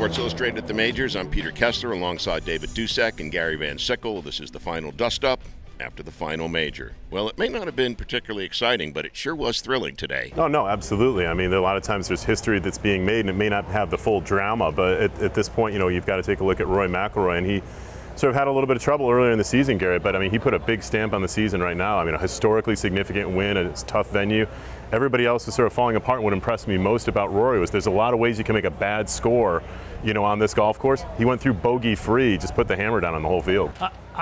Sports Illustrated at the Majors. I'm Peter Kessler alongside David Dusek and Gary Van Sickle. This is the final dust-up after the final major. Well, it may not have been particularly exciting, but it sure was thrilling today. Oh, no, absolutely. I mean, a lot of times there's history that's being made, and it may not have the full drama, but at this point, you know, you've got to take a look at Rory McIlroy, and he sort of had a little bit of trouble earlier in the season, Garrett, but I mean, he put a big stamp on the season right now. I mean, a historically significant win at a tough venue. Everybody else is sort of falling apart. What impressed me most about Rory was there's a lot of ways you can make a bad score, you know, on this golf course. He went through bogey-free, just put the hammer down on the whole field.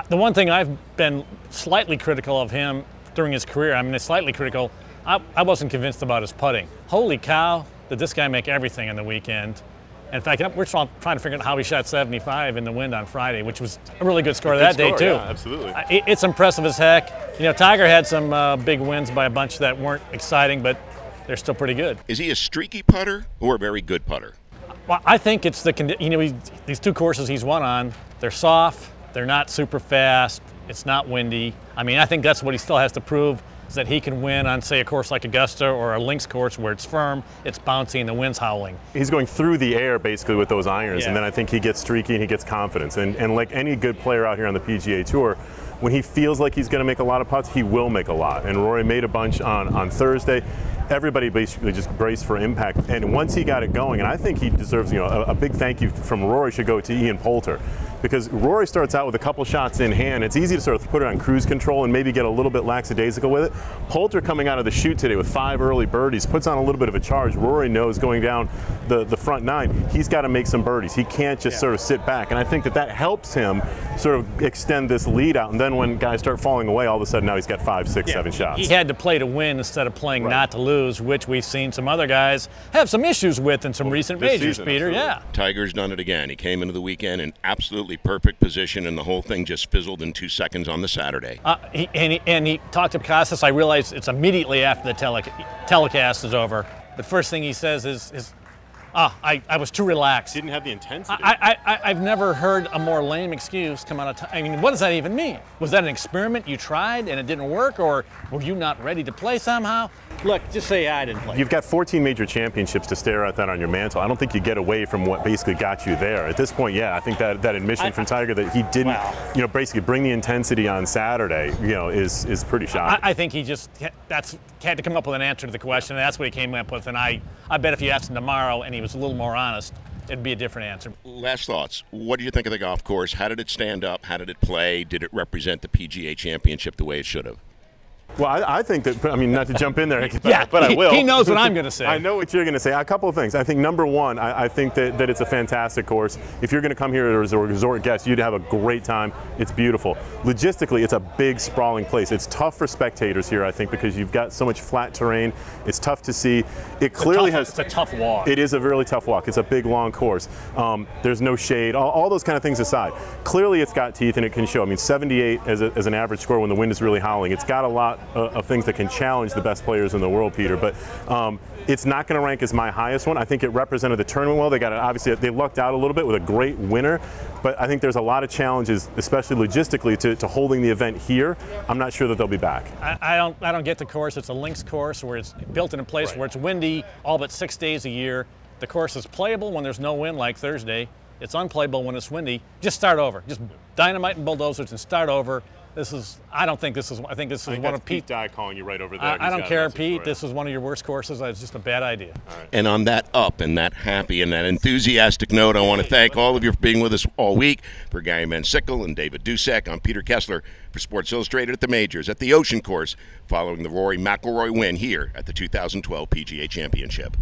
The one thing I've been slightly critical of him during his career, I mean, slightly critical, I wasn't convinced about his putting. Holy cow, did this guy make everything in the weekend. In fact, we're trying to figure out how he shot 75 in the wind on Friday, which was a really good score that day, too. Yeah, absolutely. It's impressive as heck. You know, Tiger had some big wins by a bunch that weren't exciting, but they're still pretty good. Is he a streaky putter or a very good putter? Well, I think it's these two courses he's won on, they're soft, they're not super fast, it's not windy. I mean, I think that's what he still has to prove, is that he can win on, say, a course like Augusta or a links course where it's firm, it's bouncy, and the wind's howling. He's going through the air, basically, with those irons, yeah. And then I think he gets streaky and he gets confidence. And like any good player out here on the PGA Tour, when he feels like he's going to make a lot of putts, he will make a lot. And Rory made a bunch on Thursday. Everybody basically just braced for impact. And once he got it going, and I think he deserves, you know, a big thank you from Rory should go to Ian Poulter. Because Rory starts out with a couple shots in hand. It's easy to sort of put it on cruise control and maybe get a little bit lackadaisical with it. Poulter coming out of the chute today with 5 early birdies, puts on a little bit of a charge. Rory knows going down the front 9, he's got to make some birdies. He can't just sort of sit back. And I think that helps him sort of extend this lead out. And then when guys start falling away, all of a sudden now he's got 5, 6, 7 shots. He had to play to win instead of playing not to lose, which we've seen some other guys have some issues with in some recent majors, season, Peter. absolutely. Yeah. Tiger's done it again. He came into the weekend in absolutely perfect position, and the whole thing just fizzled in 2 seconds on the Saturday. He talked to Costas. I realize it's immediately after the telecast is over. The first thing he says is I was too relaxed. Didn't have the intensity. I've never heard a more lame excuse come out of I mean, what does that even mean? Was that an experiment you tried and it didn't work, or were you not ready to play somehow? Look, just say I didn't play. You've got 14 major championships to stare at that on your mantle. I don't think you get away from what basically got you there. At this point, yeah, I think that admission from Tiger that he didn't, you know, basically bring the intensity on Saturday, you know, is pretty shocking. I think he just had to come up with an answer to the question, and that's what he came up with. And I bet if you asked him tomorrow and he was a little more honest, it'd be a different answer. Last thoughts. What do you think of the golf course? How did it stand up? How did it play? Did it represent the PGA Championship the way it should have? Well, I think that, I mean, not to jump in there, yeah, but I will. He knows what I'm going to say. I know what you're going to say. A couple of things. I think number one, I think that it's a fantastic course. If you're going to come here as a resort guest, you'd have a great time. It's beautiful. Logistically, it's a big, sprawling place. It's tough for spectators here, I think, because you've got so much flat terrain. It's tough to see. It clearly has. It's a tough walk. It is a really tough walk. It's a big, long course. There's no shade. All those kind of things aside, clearly it's got teeth and it can show. I mean, 78 as an average score when the wind is really howling. It's got a lot of things that can challenge the best players in the world, Peter, but it's not going to rank as my highest one. I think it represented the tournament well. They got obviously they lucked out a little bit with a great winner, but I think there's a lot of challenges, especially logistically, to holding the event here. I'm not sure that they'll be back. I don't get the course. It's a links course where it's built in a place where it's windy all but 6 days a year. The course is playable when there's no wind, like Thursday. It's unplayable when it's windy. Just start over. Just dynamite and bulldozers and start over. I think this is one of Pete Dye calling you right over there. I don't care, Pete. This is one of your worst courses. It's just a bad idea. Right. And on that up and that happy and that enthusiastic note, I want to thank all of you for being with us all week. For Gary Van Sickle and David Dusek, I'm Peter Kessler for Sports Illustrated at the Majors at the Ocean Course, following the Rory McIlroy win here at the 2012 PGA Championship.